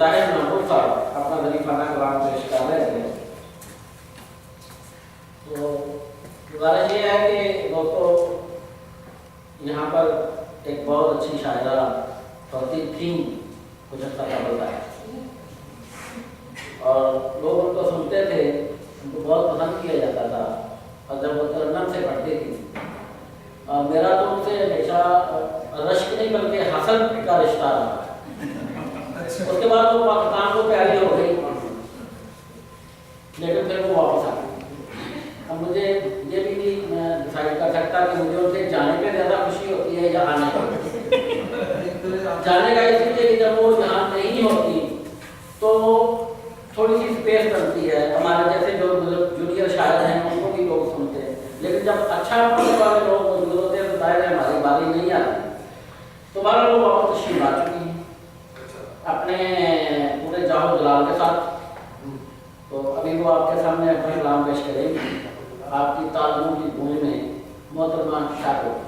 जाहिर महबूब साहब अपना ज़रीफ़ाना कलाम पेश कर रहे थे। तो गुजारिश ये है कि दोस्तों यहाँ पर एक बहुत अच्छी शायरा फौती थी कुछ अच्छा कबल है और लोग उनको सुनते थे, उनको बहुत पसंद किया जाता था और जब वो तरन्नुम से पढ़ती थी मेरा तो उनसे हमेशा रश्क नहीं बल्कि हसन का रिश्ता रहा। उसके बाद वो पाकिस्तान को प्यारी हो गई लेकिन फिर वो वापस आ गई। अब मुझे ये भी नहीं मैं डिसाइड कर सकता कि मुझे उनसे जाने पे ज़्यादा खुशी होती है या आने पर। जाने का इसलिए कि जब वो यहाँ नहीं होती तो थोड़ी सी स्पेस बनती है, हमारे जैसे जो जूनियर शायर हैं उनको भी लोग सुनते हैं, लेकिन जब अच्छा पढ़ने वाले लोग मौजूद होते हैं तो दायरे हमारी बारी नहीं आती। तो बारह लोग वापस तशरीफ आ चुकी हैं अपने पूरे जाहो जलाल के साथ। तो अभी वो आपके सामने अपना कलाम पेश करेंगे आपकी तालियों की गूंज में। मोहतरमा ठाकुर।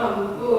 हमको